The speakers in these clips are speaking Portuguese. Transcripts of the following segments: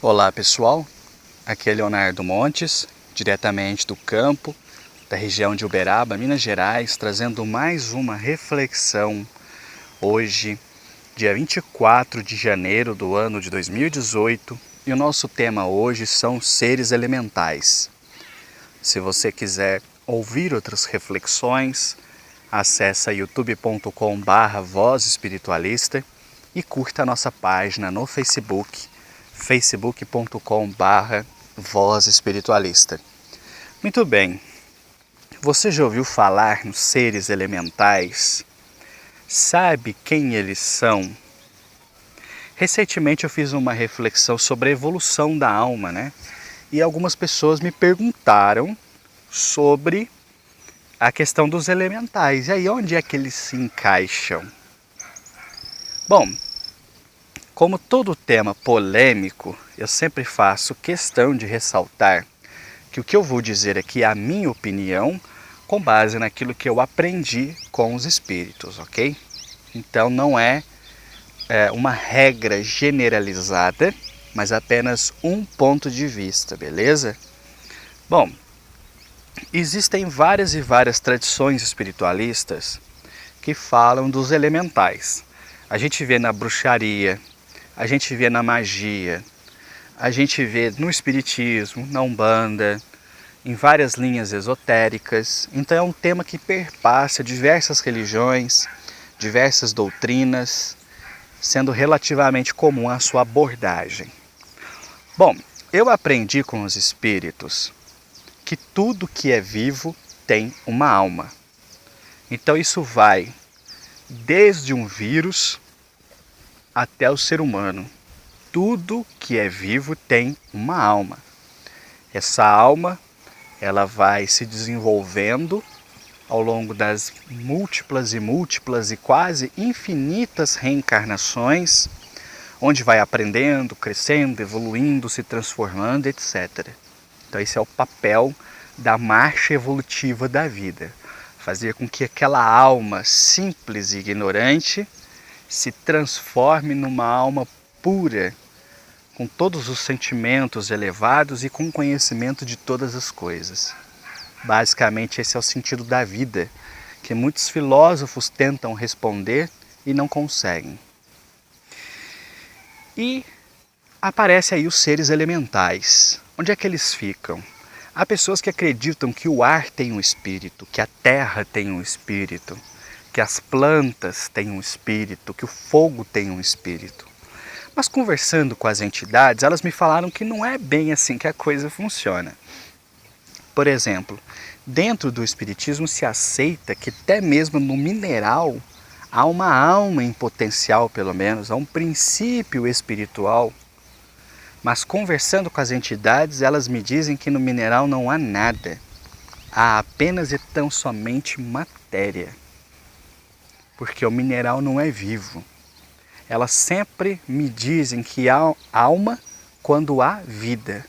Olá pessoal, aqui é Leonardo Montes, diretamente do campo, da região de Uberaba, Minas Gerais, trazendo mais uma reflexão hoje, dia 24 de janeiro do ano de 2018, e o nosso tema hoje são seres elementais. Se você quiser ouvir outras reflexões, acesse youtube.com/Voz Espiritualista e curta a nossa página no Facebook, facebook.com/Voz Espiritualista. Muito bem, você já ouviu falar nos seres elementais? Sabe quem eles são? Recentemente eu fiz uma reflexão sobre a evolução da alma, né? E algumas pessoas me perguntaram sobre a questão dos elementais. E aí, onde é que eles se encaixam? Bom, como todo tema polêmico, eu sempre faço questão de ressaltar que o que eu vou dizer aqui é a minha opinião com base naquilo que eu aprendi com os espíritos, ok? Então não é uma regra generalizada, mas apenas um ponto de vista, beleza? Bom, existem várias e várias tradições espiritualistas que falam dos elementais. A gente vê na bruxaria, a gente vê na magia, a gente vê no espiritismo, na umbanda, em várias linhas esotéricas. Então é um tema que perpassa diversas religiões, diversas doutrinas, sendo relativamente comum a sua abordagem. Bom, eu aprendi com os espíritos que tudo que é vivo tem uma alma. Então isso vai desde um vírus até o ser humano. Tudo que é vivo tem uma alma. Essa alma, ela vai se desenvolvendo ao longo das múltiplas e quase infinitas reencarnações, onde vai aprendendo, crescendo, evoluindo, se transformando, etc. Então esse é o papel da marcha evolutiva da vida. Fazer com que aquela alma simples e ignorante se transforme numa alma pura, com todos os sentimentos elevados e com conhecimento de todas as coisas. Basicamente esse é o sentido da vida, que muitos filósofos tentam responder e não conseguem. E aparecem aí os seres elementais. Onde é que eles ficam? Há pessoas que acreditam que o ar tem um espírito, que a terra tem um espírito, que as plantas têm um espírito, que o fogo tem um espírito. Mas conversando com as entidades, elas me falaram que não é bem assim que a coisa funciona. Por exemplo, dentro do espiritismo se aceita que até mesmo no mineral há uma alma em potencial, pelo menos, há um princípio espiritual. Mas conversando com as entidades, elas me dizem que no mineral não há nada. Há apenas e tão somente matéria. Porque o mineral não é vivo. Elas sempre me dizem que há alma quando há vida.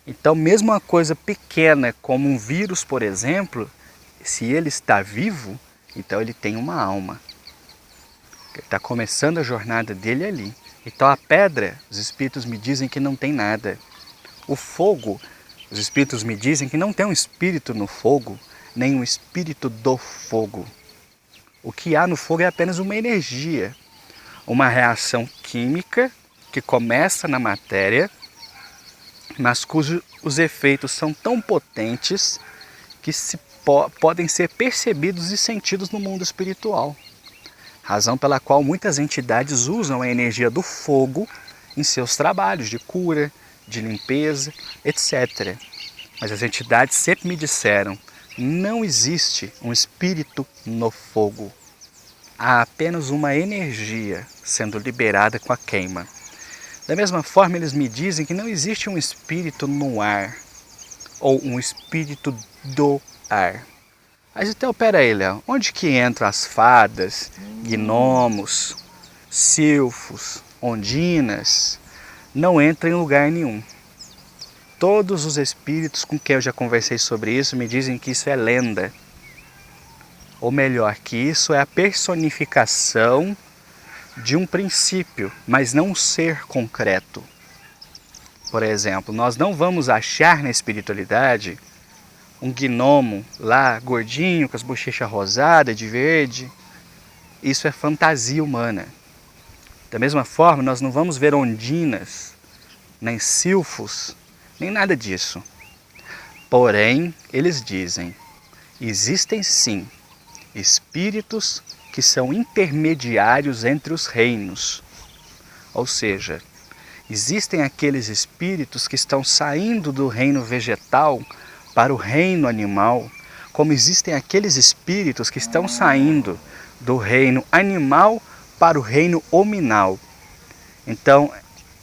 Então, mesmo uma coisa pequena como um vírus, por exemplo, se ele está vivo, então ele tem uma alma. Ele está começando a jornada dele ali. Então a pedra, os espíritos me dizem que não tem nada. O fogo, os espíritos me dizem que não tem um espírito no fogo, nem um espírito do fogo. O que há no fogo é apenas uma energia, uma reação química que começa na matéria, mas cujos os efeitos são tão potentes que podem ser percebidos e sentidos no mundo espiritual. Razão pela qual muitas entidades usam a energia do fogo em seus trabalhos de cura, de limpeza, etc. Mas as entidades sempre me disseram, não existe um espírito no fogo. Há apenas uma energia sendo liberada com a queima. Da mesma forma, eles me dizem que não existe um espírito no ar, ou um espírito do ar. Mas então, peraí, Léo, onde que entram as fadas, gnomos, silfos, ondinas? Não entram em lugar nenhum. Todos os espíritos com quem eu já conversei sobre isso me dizem que isso é lenda. Ou melhor, que isso é a personificação de um princípio, mas não um ser concreto. por exemplo, nós não vamos achar na espiritualidade um gnomo lá, gordinho, com as bochechas rosadas, de verde. Isso é fantasia humana. Da mesma forma, nós não vamos ver ondinas, nem silfos, nem nada disso. Porém, eles dizem, existem sim espíritos que são intermediários entre os reinos. Ou seja, existem aqueles espíritos que estão saindo do reino vegetal para o reino animal, como existem aqueles espíritos que estão saindo do reino animal para o reino hominal. Então,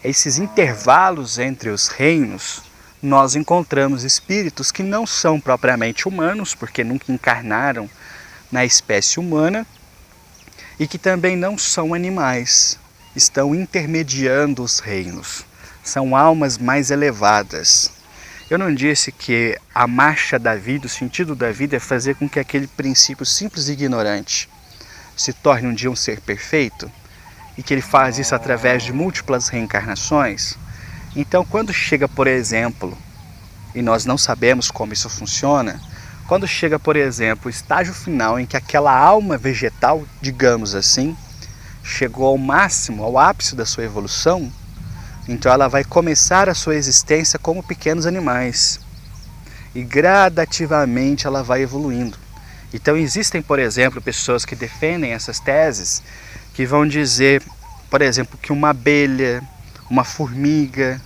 esses intervalos entre os reinos, nós encontramos espíritos que não são propriamente humanos, porque nunca encarnaram na espécie humana, e que também não são animais, estão intermediando os reinos. São almas mais elevadas. Eu não disse que a marcha da vida, o sentido da vida é fazer com que aquele princípio simples e ignorante se torne um dia um ser perfeito, e que ele faz isso através de múltiplas reencarnações. Então, quando chega, por exemplo, e nós não sabemos como isso funciona, quando chega, por exemplo, o estágio final em que aquela alma vegetal, digamos assim, chegou ao máximo, ao ápice da sua evolução, então ela vai começar a sua existência como pequenos animais. E gradativamente ela vai evoluindo. Então existem, por exemplo, pessoas que defendem essas teses, que vão dizer, por exemplo, que uma abelha, uma formiga,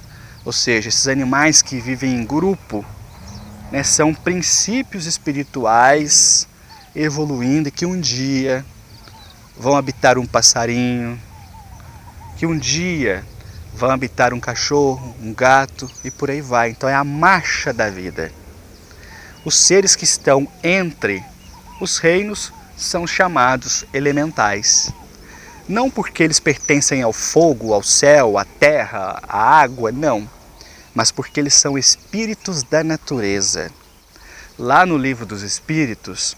ou seja, esses animais que vivem em grupo, né, são princípios espirituais evoluindo e que um dia vão habitar um passarinho, que um dia vão habitar um cachorro, um gato e por aí vai. Então é a marcha da vida. Os seres que estão entre os reinos são chamados elementais. Não porque eles pertencem ao fogo, ao céu, à terra, à água, não. Mas porque eles são espíritos da natureza. Lá no livro dos espíritos,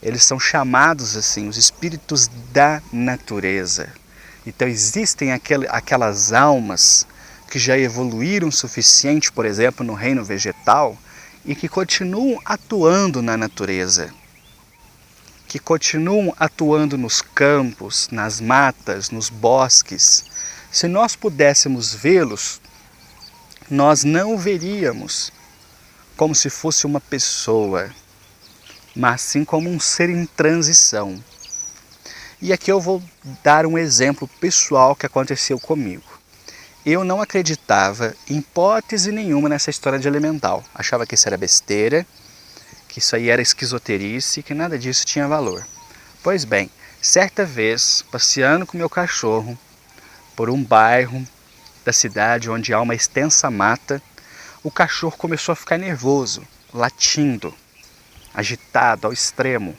eles são chamados assim, os espíritos da natureza. Então existem aquelas almas que já evoluíram o suficiente, por exemplo, no reino vegetal, e que continuam atuando na natureza, que continuam atuando nos campos, nas matas, nos bosques. Se nós pudéssemos vê-los, nós não o veríamos como se fosse uma pessoa, mas sim como um ser em transição. E aqui eu vou dar um exemplo pessoal que aconteceu comigo. Eu não acreditava em hipótese nenhuma nessa história de elemental. Achava que isso era besteira, que isso aí era esquizoterice, que nada disso tinha valor. Pois bem, certa vez, passeando com meu cachorro por um bairro da cidade onde há uma extensa mata, o cachorro começou a ficar nervoso, latindo, agitado ao extremo,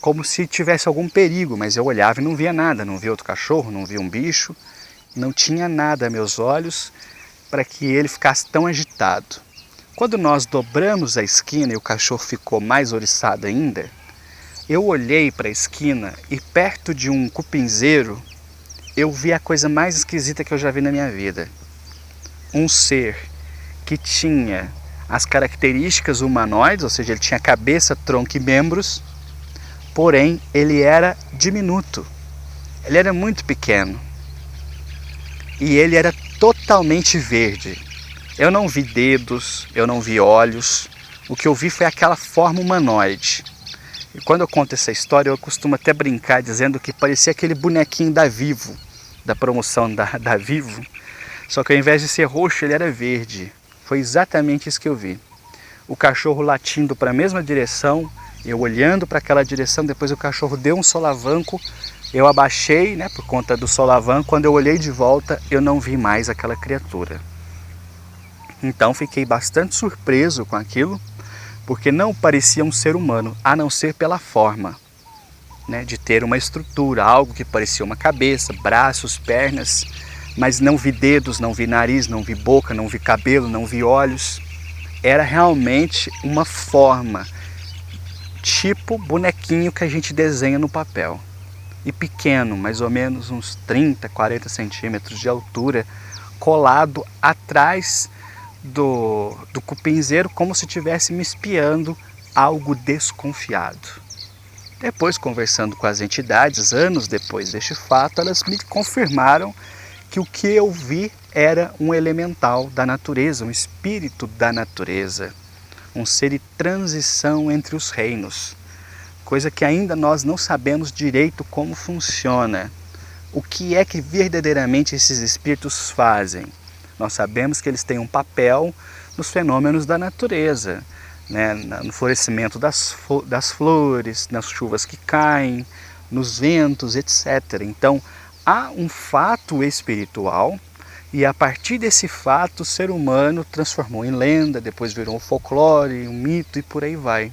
como se tivesse algum perigo, mas eu olhava e não via nada, não via outro cachorro, não via um bicho, não tinha nada a meus olhos para que ele ficasse tão agitado. Quando nós dobramos a esquina e o cachorro ficou mais oriçado ainda, eu olhei para a esquina e perto de um cupinzeiro eu vi a coisa mais esquisita que eu já vi na minha vida. Um ser que tinha as características humanoides, ou seja, ele tinha cabeça, tronco e membros, porém ele era diminuto, ele era muito pequeno e ele era totalmente verde. Eu não vi dedos, eu não vi olhos, o que eu vi foi aquela forma humanoide. E quando eu conto essa história eu costumo até brincar dizendo que parecia aquele bonequinho da Vivo, da promoção da Vivo, só que ao invés de ser roxo ele era verde. Foi exatamente isso que eu vi. O cachorro latindo para a mesma direção, eu olhando para aquela direção, depois o cachorro deu um solavanco, eu abaixei, né, por conta do solavanco, quando eu olhei de volta eu não vi mais aquela criatura. Então fiquei bastante surpreso com aquilo, porque não parecia um ser humano, a não ser pela forma, né, de ter uma estrutura, algo que parecia uma cabeça, braços, pernas, mas não vi dedos, não vi nariz, não vi boca, não vi cabelo, não vi olhos. Era realmente uma forma, tipo bonequinho que a gente desenha no papel. E pequeno, mais ou menos uns 30, 40 centímetros de altura, colado atrás do cupinzeiro, como se estivesse me espiando algo desconfiado. Depois, conversando com as entidades, anos depois deste fato, elas me confirmaram que o que eu vi era um elemental da natureza, um espírito da natureza, um ser de transição entre os reinos, coisa que ainda nós não sabemos direito como funciona. O que é que verdadeiramente esses espíritos fazem? Nós sabemos que eles têm um papel nos fenômenos da natureza, né? No florescimento das flores, nas chuvas que caem, nos ventos, etc. Então, há um fato espiritual e a partir desse fato o ser humano transformou em lenda, depois virou um folclore, um mito e por aí vai.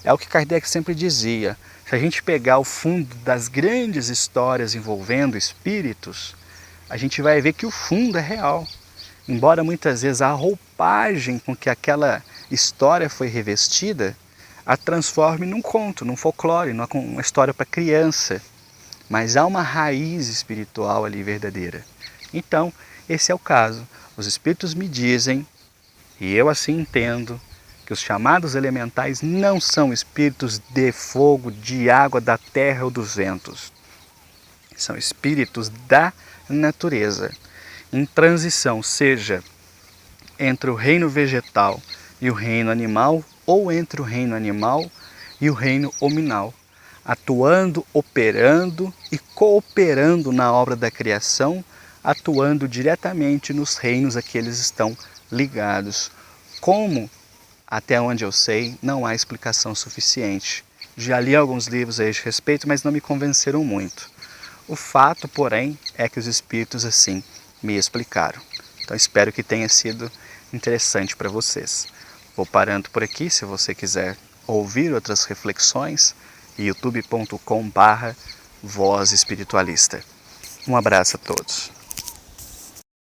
É o que Kardec sempre dizia, se a gente pegar o fundo das grandes histórias envolvendo espíritos, a gente vai ver que o fundo é real. Embora muitas vezes a roupagem com que aquela história foi revestida a transforme num conto, num folclore, numa história para criança. Mas há uma raiz espiritual ali verdadeira. Então, esse é o caso. Os espíritos me dizem, e eu assim entendo, que os chamados elementais não são espíritos de fogo, de água, da terra ou dos ventos. São espíritos da natureza, em transição, seja entre o reino vegetal e o reino animal, ou entre o reino animal e o reino hominal, atuando, operando e cooperando na obra da criação, atuando diretamente nos reinos a que eles estão ligados. Como, até onde eu sei, não há explicação suficiente. Já li alguns livros a este respeito, mas não me convenceram muito. O fato, porém, é que os espíritos assim me explicaram. Então espero que tenha sido interessante para vocês. Vou parando por aqui, se você quiser ouvir outras reflexões, youtube.com/Voz Espiritualista. Um abraço a todos.